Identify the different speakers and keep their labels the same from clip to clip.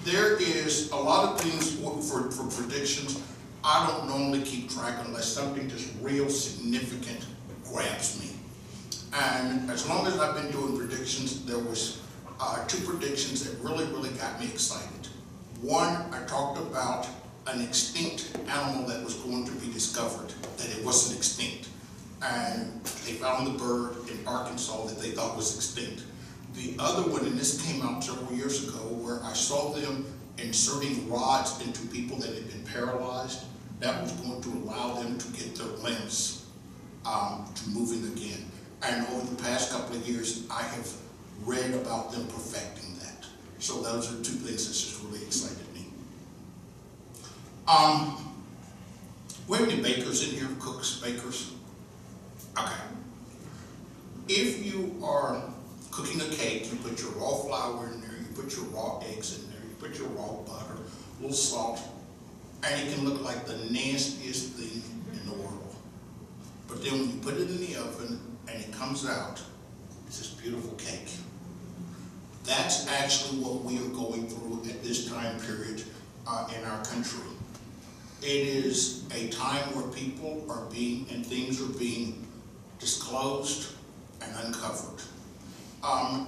Speaker 1: there is a lot of things for predictions. I don't normally keep track unless something just real significant grabs me. And as long as I've been doing predictions, there was 2 predictions that really got me excited. One, I talked about an extinct animal that was going to be discovered, that it wasn't extinct. And they found the bird in Arkansas that they thought was extinct. The other one, and this came out several years ago, where I saw them inserting rods into people that had been paralyzed. That was going to allow them to get their limbs to moving again. And over the past couple of years, I have read about them perfecting that. So those are 2 things that just really excited me. We have any bakers in here? Cooks, bakers? Okay. If you are cooking a cake, you put your raw flour in there, you put your raw eggs in there, you put your raw butter, a little salt, and it can look like the nastiest thing in the world. But then when you put it in the oven and it comes out, it's this beautiful cake. That's actually what we are going through at this time period in our country. It is a time where people are being, and things are being disclosed and uncovered.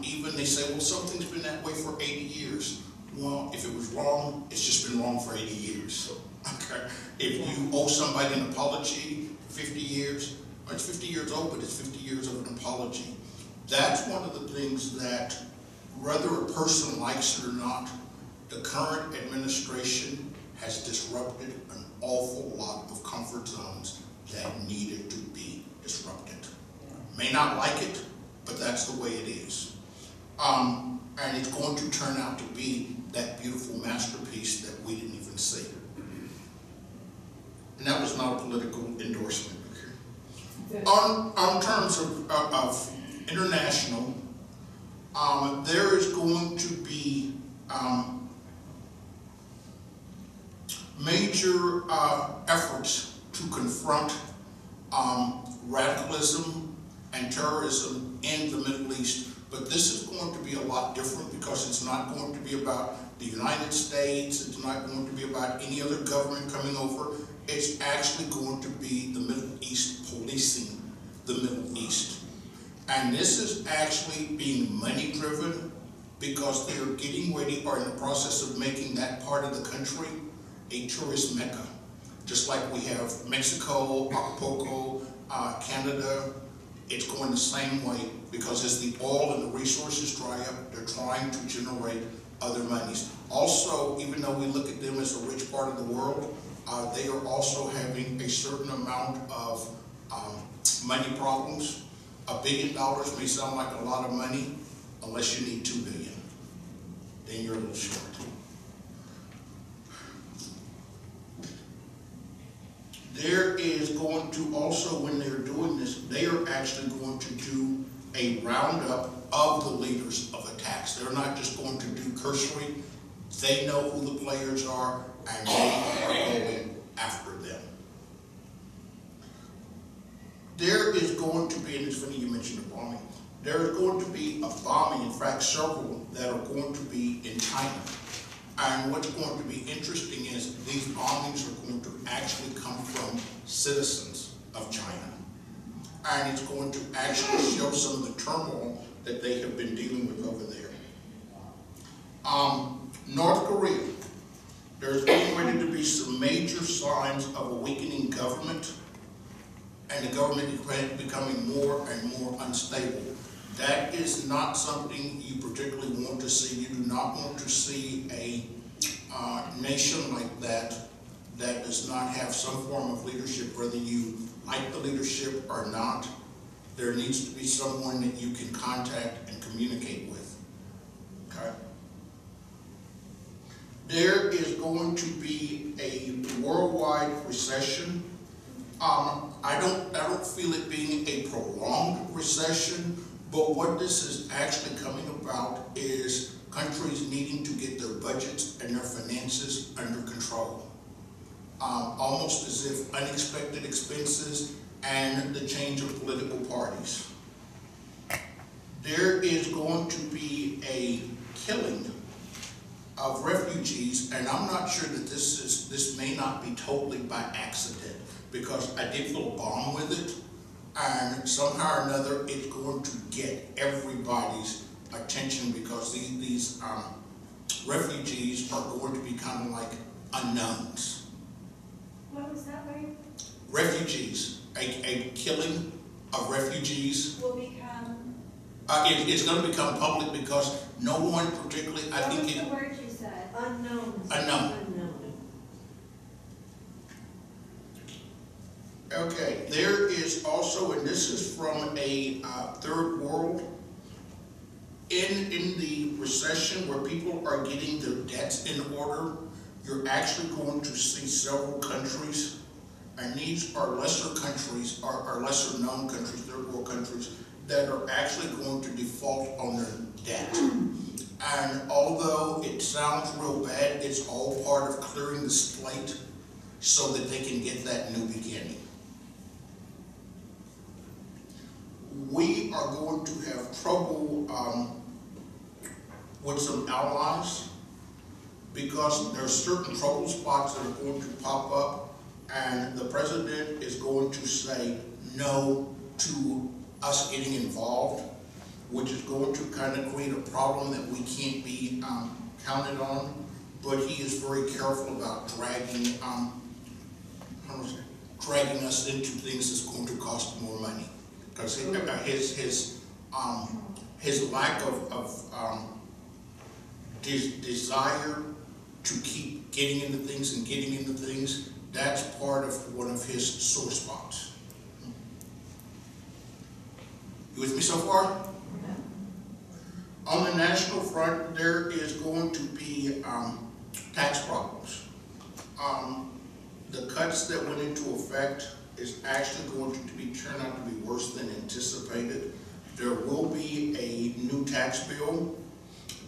Speaker 1: Even they say, well, something's been that way for 80 years. Well, if it was wrong, it's just been wrong for 80 years. Okay? If you owe somebody an apology 50 years, or it's 50 years old, but it's 50 years of an apology. That's one of the things that, whether a person likes it or not, the current administration has disrupted an awful lot of comfort zones that needed to be disrupted. May not like it, but that's the way it is. And it's going to turn out to be that beautiful masterpiece that we didn't even see. And that was not a political endorsement. On terms of international, there is going to be major efforts to confront radicalism and terrorism in the Middle East. But this is going to be a lot different because it's not going to be about the United States, it's not going to be about any other government coming over. It's actually going to be the Middle East policing the Middle East. And this is actually being money driven because they are getting ready, or in the process of making that part of the country a tourist mecca. Just like we have Mexico, Acapulco, Canada, it's going the same way because as the oil and the resources dry up, they're trying to generate other monies. Also, even though we look at them as a rich part of the world, they are also having a certain amount of money problems. $1 billion may sound like a lot of money unless you need $2 billion. Then you're a little short. There is going to also, when they're doing this, they are actually going to do a roundup of the leaders of attacks. They're not just going to do cursory. They know who the players are, and they are going after them. There is going to be, and it's funny you mentioned the bombing, there is going to be a bombing, in fact several, that are going to be in China. And what's going to be interesting is these bombings are going to actually come from citizens of China. And it's going to actually show some of the turmoil that they have been dealing with over there. North Korea, there's going to be some major signs of a weakening government, and the government is becoming more and more unstable. That is not something you particularly want to see. You do not want to see a nation like that that does not have some form of leadership, whether you like the leadership or not. There needs to be someone that you can contact and communicate with. Okay? There is going to be a worldwide recession. I don't feel it being a prolonged recession, but what this is actually coming about is countries needing to get their budgets and their finances under control. Almost as if unexpected expenses and the change of political parties. There is going to be a killing of refugees, and I'm not sure that this may not be totally by accident, because I did feel a bond with it, and somehow or another it's going to get everybody's attention, because these refugees are going to be kind of like unknowns.
Speaker 2: What was that word?
Speaker 1: Refugees, a killing of refugees.
Speaker 2: Will become.
Speaker 1: It's going to become public because no one particularly, I think
Speaker 2: What was the word you said? Unknown.
Speaker 1: Unknown. Okay, there is also, and this is from a third world, in the recession where people are getting their debts in order, you're actually going to see several countries, and these are lesser countries, are lesser known countries, third world countries, that are actually going to default on their debt. And although it sounds real bad, it's all part of clearing the slate so that they can get that new beginning. We are going to have trouble with some allies, because there are certain trouble spots that are going to pop up, and the president is going to say no to us getting involved, which is going to kind of create a problem that we can't be counted on. But he is very careful about dragging us into things that's going to cost more money, because his lack of desire to keep getting into things, that's part of one of his sore spots. You with me so far?
Speaker 2: Yeah.
Speaker 1: On the national front, there is going to be tax problems. The cuts that went into effect is actually going to turn out to be worse than anticipated. There will be a new tax bill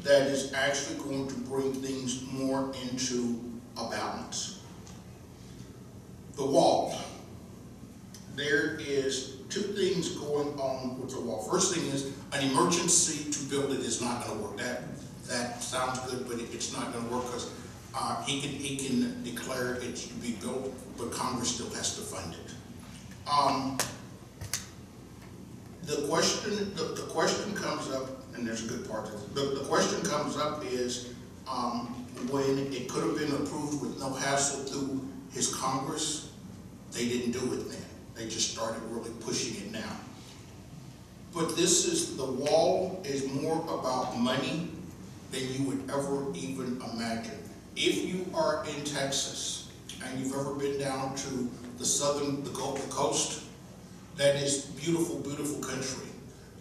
Speaker 1: that is actually going to bring things more into a balance. The wall. There is two things going on with the wall. First thing is, an emergency to build it is not going to work. That sounds good, but it's not going to work, because he can declare it to be built, but Congress still has to fund it. The question comes up, and there's a good part to it. The question comes up is when it could have been approved with no hassle through his Congress, they didn't do it then. They just started really pushing it now. But the wall is more about money than you would ever even imagine. If you are in Texas and you've ever been down to the Gulf Coast, that is beautiful, beautiful country.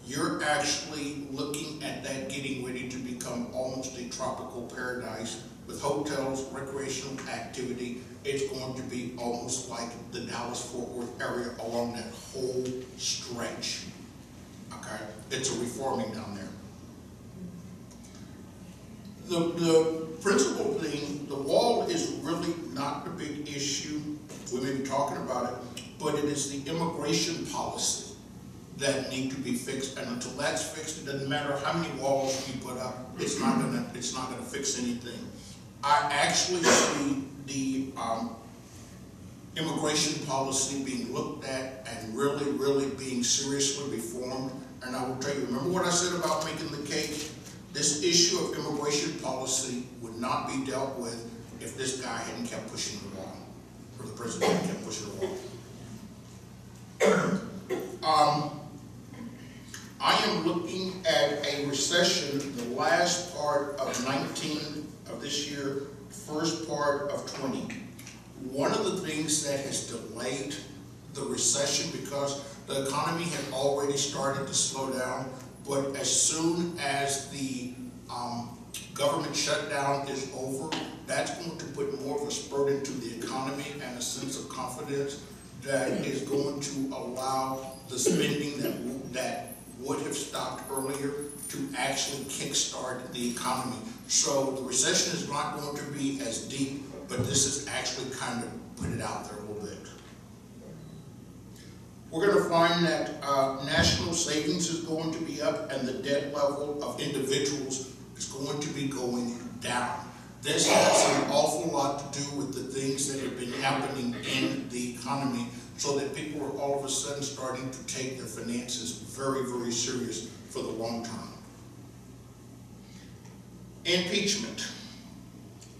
Speaker 1: You're actually looking at that getting ready to become almost a tropical paradise with hotels, recreational activity. It's going to be almost like the Dallas-Fort Worth area along that whole stretch. Okay, it's a reforming down there. The principal thing, the wall is really not the big issue. We may be talking about it, but it is the immigration policy that need to be fixed. And until that's fixed, it doesn't matter how many walls we put up. It's not gonna fix anything. I actually see the immigration policy being looked at and really, really being seriously reformed. And I will tell you, remember what I said about making the cake? This issue of immigration policy would not be dealt with if this guy hadn't kept pushing the wall, or the president hadn't kept pushing the wall. I am looking at a recession the last part of 19 of this year, first part of 20. One of the things that has delayed the recession, because the economy had already started to slow down, but as soon as the government shutdown is over, that's going to put more of a spurt into the economy and a sense of confidence that is going to allow the spending that would have stopped earlier to actually kickstart the economy. So the recession is not going to be as deep, but this is actually kind of put it out there a little bit. We're going to find that national savings is going to be up, and the debt level of individuals is going to be going down. This has an awful lot to do with the things that have been happening in the economy, so that people are all of a sudden starting to take their finances very, very serious for the long term. Impeachment.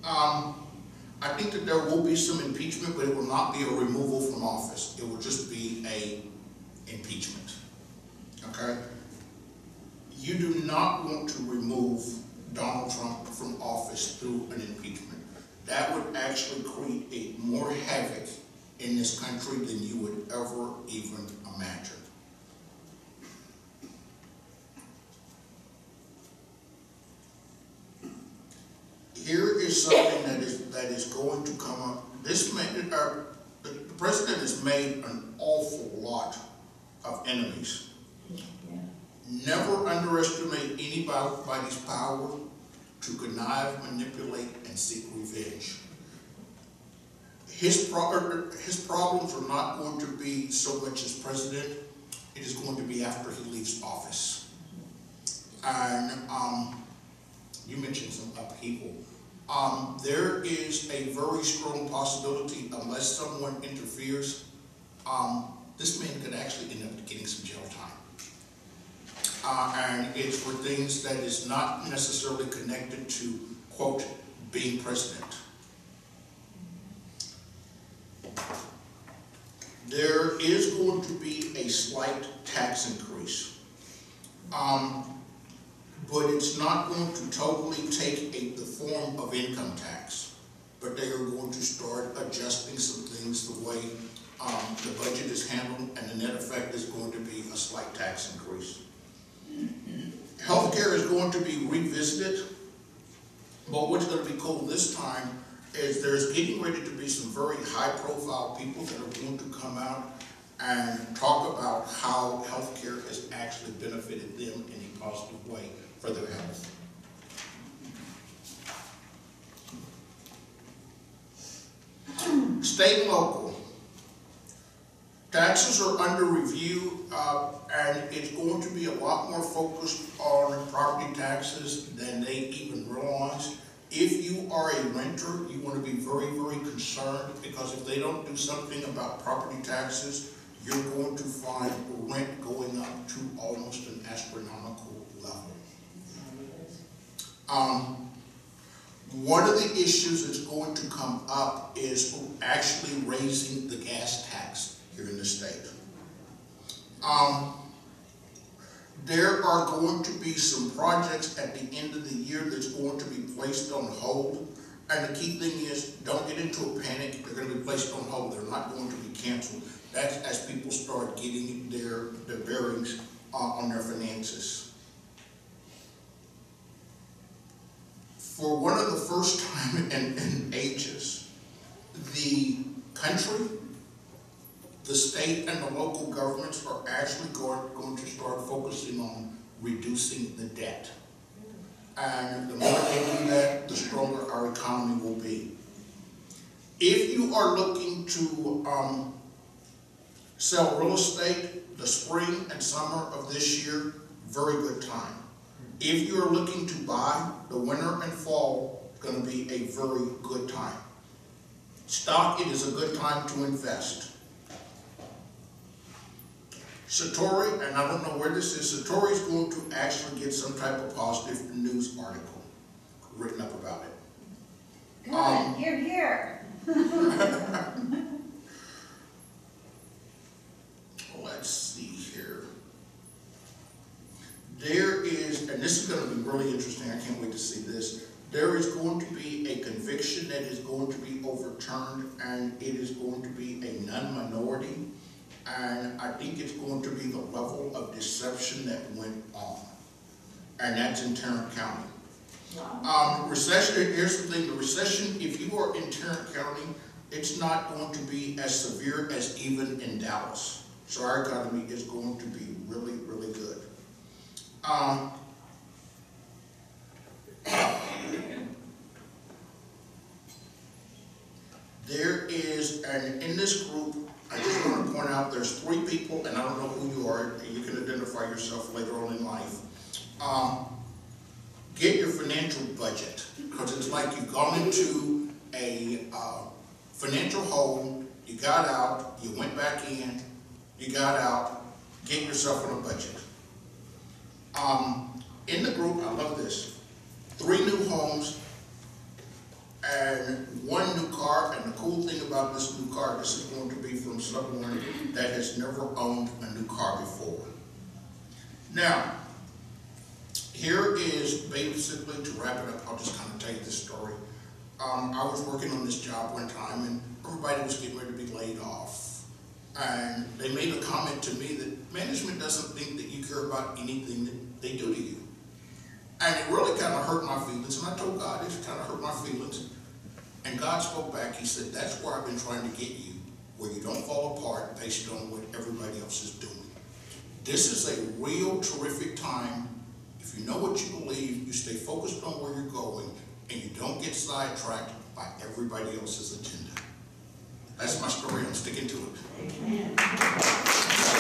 Speaker 1: I think that there will be some impeachment, but it will not be a removal from office. It will just be a impeachment, okay? You do not want to remove Donald Trump from office through an impeachment. That would actually create more havoc in this country than you would ever even imagine. Here is something that is going to come up. The president has made an awful lot of enemies. Never underestimate anybody's power to connive, manipulate, and seek revenge. His problems are not going to be so much as president. It is going to be after he leaves office. And you mentioned some upheaval. There is a very strong possibility, unless someone interferes, this man could actually end up getting some jail time. And it's for things that is not necessarily connected to, quote, being president. There is going to be a slight tax increase. But it's not going to totally take the form of income tax. But they are going to start adjusting some things the way the budget is handled, and the net effect is going to be a slight tax increase. Healthcare is going to be revisited, but what's going to be cool this time is there's getting ready to be some very high-profile people that are going to come out and talk about how healthcare has actually benefited them in a positive way for their health. State and local. Taxes are under review, and it's going to be a lot more focused on property taxes than they even realize. If you are a renter, you want to be very, very concerned, because if they don't do something about property taxes, you're going to find rent going up to almost an astronomical level. One of the issues that's going to come up is actually raising the gas tax here in the state. There are going to be some projects at the end of the year that's going to be placed on hold. And the key thing is, don't get into a panic. They're going to be placed on hold. They're not going to be canceled. That's as people start getting their bearings on their finances. For one of the first time in ages, the country, the state, and the local governments are actually going to start focusing on reducing the debt. And the more they do that, the stronger our economy will be. If you are looking to sell real estate, the spring and summer of this year, very good time. If you're looking to buy, the winter and fall is going to be a very good time. Stock, it is a good time to invest. Satori, and I don't know where this is, Satori is going to actually get some type of positive news article written up about it.
Speaker 2: Good, you're here.
Speaker 1: Let's see here. There is, and this is going to be really interesting, I can't wait to see this. There is going to be a conviction that is going to be overturned, and it is going to be a non-minority. And I think it's going to be the level of deception that went on. And that's in Tarrant County. Wow. Recession, here's the thing, the recession, if you are in Tarrant County, it's not going to be as severe as even in Dallas. So our economy is going to be really, really good. There is, and in this group, I just want to point out there's 3 people, and I don't know who you are, and you can identify yourself later on in life. Get your financial budget, Because it's like you've gone into a financial hole, you got out, you went back in, you got out, get yourself on a budget. In the group, I love this, 3 new homes and 1 new car, and the cool thing about this new car, this is going to be from someone that has never owned a new car before. Now, here is basically, to wrap it up, I'll just kind of tell you this story. I was working on this job one time and everybody was getting ready to be laid off. And they made a comment to me that management doesn't think that you care about anything that they do to you. And it really kind of hurt my feelings, and I told God, it kind of hurt my feelings. And God spoke back, he said, that's where I've been trying to get you, where you don't fall apart based on what everybody else is doing. This is a real terrific time. If you know what you believe, you stay focused on where you're going, and you don't get sidetracked by everybody else's agenda. That's my story, I'm sticking to it.
Speaker 3: Amen.